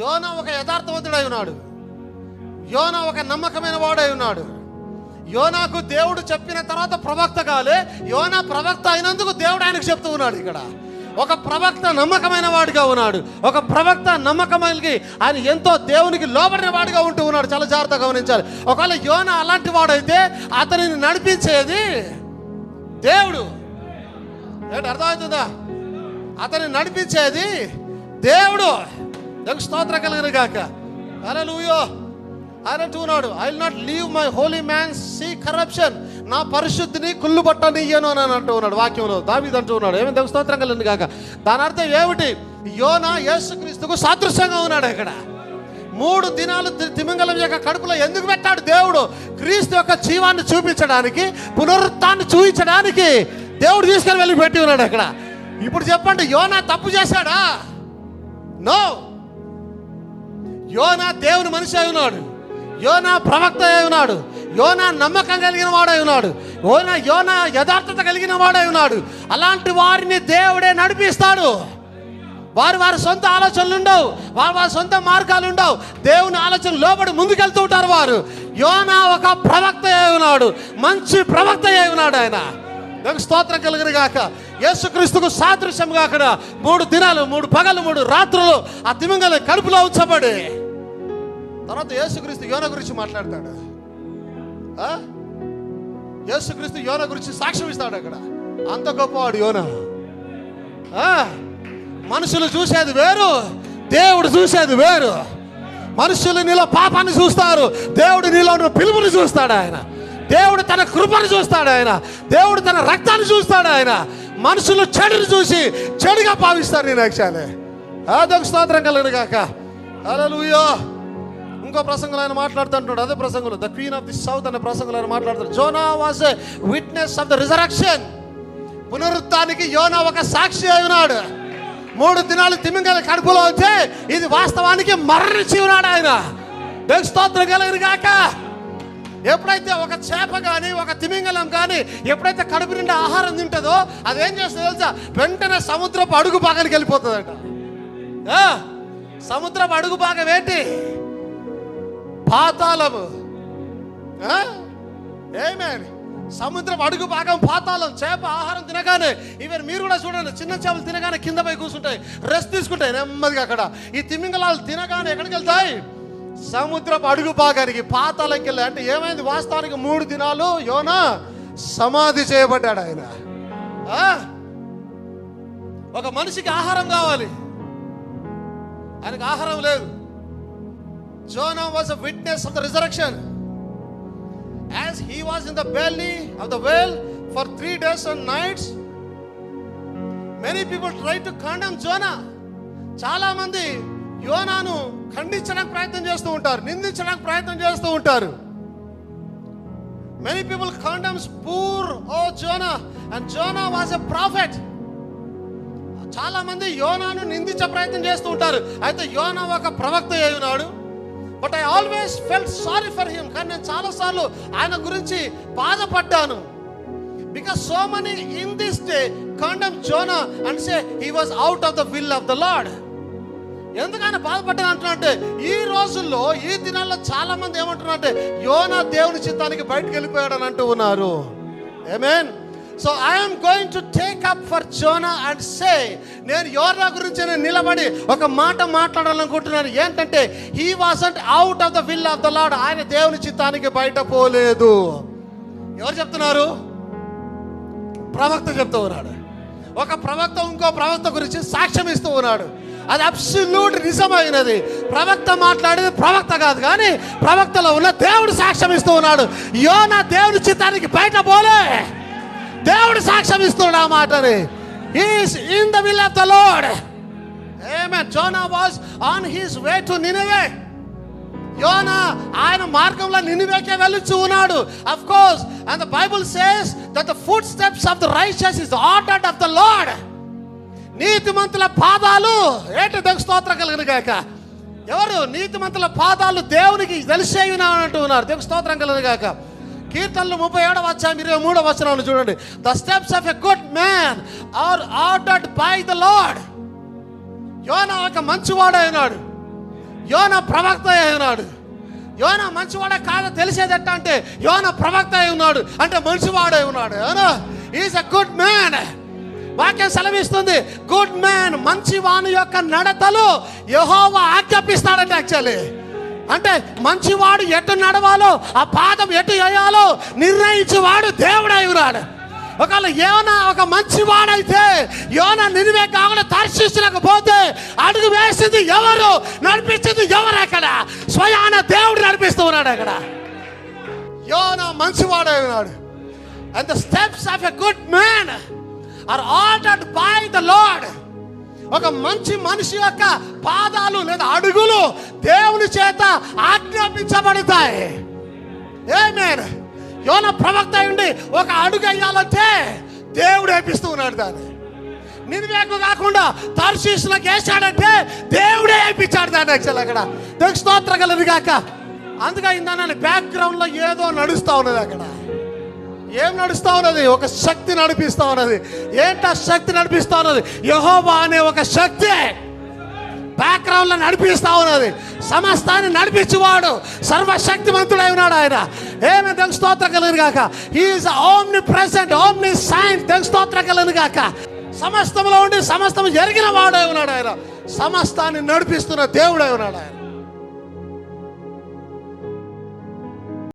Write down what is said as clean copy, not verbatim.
యోనా ఒక యథార్థవంతుడై ఉన్నాడు. యోనా ఒక నమ్మకమైన వాడై ఉన్నాడు. యోనాకు దేవుడు చెప్పిన తర్వాత ప్రవక్త కాలే, యోనా ప్రవక్త అయినందుకు దేవుడు ఆయనకు చెప్తూ ఉన్నాడు. ఇక్కడ ఒక ప్రవక్త నమ్మకమైన వాడిగా ఉన్నాడు. ఒక ప్రవక్త నమ్మకమైనకి ఆయన ఎంతో దేవునికి లోబడిన వాడిగా ఉంటూ ఉన్నాడు. చాలా జాగ్రత్తగా గమనించాలి. ఒకవేళ యోనా అలాంటి వాడైతే అతనిని నడిపించేది దేవుడు. ఏంటి అర్థమవుతుందా? అతన్ని నడిపించేది దేవుడు. దేవునికి స్తోత్రం కలుగును గాక. హల్లెలూయా. ఆయన అంటున్నాడు, I will not leave my holy man see corruption. నా పరిశుద్ధిని కుళ్ళు పట్టనియ్యను అని అంటూ ఉన్నాడు వాక్యంలో. దావీదు అంటూ ఉన్నాడు. ఏమైనా దేవునికి స్తోత్రం కలుగును గాక. దాని అర్థం ఏమిటి? యోనా యేసుక్రీస్తుకు సాదృశ్యంగా ఉన్నాడు. ఇక్కడ 3 దినాలు తిమింగలం యొక్క కడుపులో ఎందుకు పెట్టాడు దేవుడు? క్రీస్తు యొక్క జీవాన్ని చూపించడానికి, పునరుత్థాన్ని చూపించడానికి దేవుడు తీసుకొని వెళ్ళి పెట్టి ఉన్నాడు అక్కడ. ఇప్పుడు చెప్పండి, యోనా తప్పు చేశాడా? నో. యోనా దేవుని మనిషి అయి ఉన్నాడు. యోనా ప్రవక్త అయి ఉన్నాడు. యోనా నమ్మకం కలిగిన వాడై ఉన్నాడు. యోనా యథార్థత కలిగిన వాడై ఉన్నాడు. అలాంటి వారిని దేవుడే నడిపిస్తాడు. వారి సొంత ఆలోచనలు ఉండవు, వారి సొంత మార్గాలు ఉండవు. దేవుని ఆలోచన లోబడి ముందుకెళ్తూ ఉంటారు వారు. యోనా ఒక ప్రవక్త అయి ఉన్నాడు, మంచి ప్రవక్త అయి ఉన్నాడు. ఆయన దేవునికి స్తోత్రం కలుగును గాక. యేసుక్రీస్తుకు సాదృశ్యం కాక 3 దినాలు 3 పగలు 3 రాత్రులు ఆ తిమింగలం కడుపులో ఉంచబడి తర్వాత యేసుక్రీస్తు యోనా గురించి మాట్లాడతాడు. యేసుక్రీస్తు యోనా గురించి సాక్ష్యం ఇస్తాడు. అక్కడ అంత గొప్పవాడు యోనా. మనుషులు చూసేది వేరు, దేవుడు చూసేది వేరు. మనుషులు నీలో పాపాన్ని చూస్తారు, దేవుడు నీలో ఉన్న పిలుపుని చూస్తాడు. ఆయన దేవుడు తన కృపను చూస్తాడు. ఆయన దేవుడు తన రక్తాన్ని చూస్తాడు. ఆయన మనుషులు చెడుని చూసి చెడుగా భావిస్తారు. నేను యాక్చువల్లీ అదొక స్తోత్రం కలుగును గాక. హల్లెలూయా. ఇంకో ప్రసంగంలో ఆయన మాట్లాడుతుంటాడు. అదే ప్రసంగంలో the queen of the south అనే ప్రసంగంలో ఆయన మాట్లాడతాడు. Jonah was a witness of the resurrection. పునరుత్థానానికి యోనా ఒక సాక్షి అయి ఉన్నాడు. 3 దినాలు తిమింగలం కడుపులో వచ్చే ఇది వాస్తవానికి మరణించి ఉన్నాడు ఆయన. దేవునికి స్తోత్రం కలుగును గాక. ఎప్పుడైతే ఒక చేప కానీ ఒక తిమింగలం కానీ ఎప్పుడైతే కడుపు నిండా ఆహారం తింటుందో అదేం చేస్తుందో తెలుసా? వెంటనే సముద్రపు అడుగు భాగానికి వెళ్ళిపోతుందట. సముద్రపు అడుగు భాగం ఏంటి? పాతాళము. ఏమేమి సముద్రపు అడుగు భాగం పాతాళం. చేప ఆహారం తినగానే, ఈవెన్ మీరు కూడా చూడండి, చిన్న చేపలు తినగానే కింద పోయి కూర్చుంటాయి, రెస్ట్ తీసుకుంటాయి నెమ్మదిగా. అక్కడ ఈ తిమింగలాలు తినగానే ఎక్కడికి వెళ్తాయి? సముద్రపు అడుగు భాగానికి, పాతాళంకి వెళ్ళి. అంటే ఏమైంది? వాస్తవానికి 3 దినాలు యోనా సమాధి చేయబడ్డాడు. ఆయన ఒక మనిషికి ఆహారం కావాలి, ఆయనకు ఆహారం లేదు. Jonah was a witness of the resurrection. As he was in the belly of the whale for 3 days and nights, many people tried to condemn Jonah. చాలా మంది యోనాను ఖండించడానికి ప్రయత్నం చేస్తూ ఉంటారు, నిందించడానికి ప్రయత్నం చేస్తూ ఉంటారు. Many people condemns poor Jonah, and Jonah was a prophet. చాలా మంది యోనాను నిందించే ప్రయత్నం చేస్తూ ఉంటారు. అయితే యోనా ఒక ప్రవక్త అయి ఉన్నాడు. But I always felt sorry for him. కానీ నేను చాలాసార్లు ఆయన గురించి బాధపడ్డాను. Because so many in this day condemn Zona and say he was out of the will of the lord. ఎందుకు ఆయన బాధపడ్డాను అంటున్నారంటే, ఈ రోజుల్లో ఈ దినాల్లో చాలా మంది ఏమంటున్నారంటే యోనా దేవుని చిత్తానికి బయటకు వెళ్ళిపోయాడు అని అంటూ ఉన్నారు. ఆమేన్. So I'm going to take up for Jonah and say, నేను యోనా గురించి నేను నిలబడి ఒక మాట మాట్లాడాలనుకుంటున్నాను. ఏంటంటే, he wasn't out of the will of the Lord. ఆయన దేవుని చిత్తానికి బయట పోలేదు. ఎవరు చెప్తున్నారు? ప్రవక్త చెప్తూ ఉన్నాడు. ఒక ప్రవక్త ఇంకో ప్రవక్త గురించి సాక్ష్యం ఇస్తూ ఉన్నాడు. అది అబ్సల్యూట్ నిజమైనది. ప్రవక్త మాట్లాడేది ప్రవక్త కాదు, కానీ ప్రవక్తలో ఉన్న దేవుడు సాక్ష్యం ఇస్తూ ఉన్నాడు. యోనా దేవుని చిత్తానికి బయట పోలే, దేవుడు సాక్ష్యం ఇస్తున్నాడు ఆ మాటని. He is in the will of the Lord. Amen. Jonah was on his way to Nineveh. యోనా ఆయన మార్గంలో నినివేకే వెళ్ళుచూ ఉన్నాడు. Of course, and the Bible says that the footsteps of the righteous is ordered of the Lord. నీతిమంతుల పాదాలు ఏంటి? దేవునికి స్తోత్రం కలుగును గాక. ఎవరు? నీతిమంతుల పాదాలు దేవునికి తెలిసే అంటూ ఉన్నారు. దేవునికి స్తోత్రం కలుగును గాక. కీర్తనలు 37వ అధ్యాయం 23వ వచనాన్ని చూడండి. The steps of a good man are ordered by the Lord. యోనా ఒక మంచివాడు అయినాడు. యోనా ప్రవక్త అయి ఉన్నాడు. యోనా మంచివాడే కాదో తెలిసేది ఎట్ట అంటే యోనా ప్రవక్త అయి ఉన్నాడు అంటే మంచివాడై ఉన్నాడు. Is a good man. వాక్యం సెలవిస్తుంది గుడ్ మ్యాన్, మంచి వాని యొక్క నడతలు యెహోవా ఆజ్ఞాపిస్తాడంటే. యాక్చువల్లీ అంటే మంచివాడు ఎటు నడవాలో, ఆ పాదం ఎటు వేయాలో నిర్ణయించేవాడు దేవుడై ఉన్నాడు. ఒకవేళ యోనా ఒక మంచివాడైతే యోనా నినివే కాకుండా తర్షీషులకు పోతే అడుగు వేసింది ఎవరు, నడిపించింది ఎవరు? అక్కడ స్వయాన దేవుడు నడిపిస్తూ ఉన్నాడు. అక్కడ యోనా మంచివాడై ఉన్నాడు. And the steps of a good man are ordered by the Lord. ఒక మంచి మనిషి యొక్క పాదాలు లేదా అడుగులు దేవుని చేత ఆజ్ఞాపించబడతాయి. ఆమేన్. యోనా ప్రవక్త అయ్యుండి ఒక అడుగు వేయాలంటే దేవుడు వేపిస్తూ ఉన్నాడు దాన్ని. నినివేకు కాకుండా తర్షీషులకు వేసాడంటే దేవుడే వేయించాడు దాన్ని. యాక్చువల్ అక్కడ దేవునికి స్తోత్రం కలుగును గాక. అందుకే ఇందాని బ్యాక్గ్రౌండ్లో ఏదో నడుస్తూ ఉన్నది. అక్కడ ఏం నడుస్తూ ఉన్నది? ఒక శక్తి నడిపిస్తూ ఉన్నది. ఏంటా శక్తి నడిపిస్తూ ఉన్నది? యెహోవా అనే ఒక శక్తి బ్యాక్గ్రౌండ్లో నడిపిస్తూ ఉన్నది. సమస్తాన్ని నడిపించేవాడు సర్వశక్తిమంతుడై ఉన్నాడు ఆయన. ఏమే దేవునికి స్తోత్రం కలుగును గాక. He is omnipresent, omniscient. దేవునికి స్తోత్రం కలుగును గాక. సమస్తంలో ఉండి సమస్తం ఎరిగిన వాడై ఉన్నాడు ఆయన. సమస్తాన్ని నడిపిస్తున్న దేవుడై ఉన్నాడు ఆయన.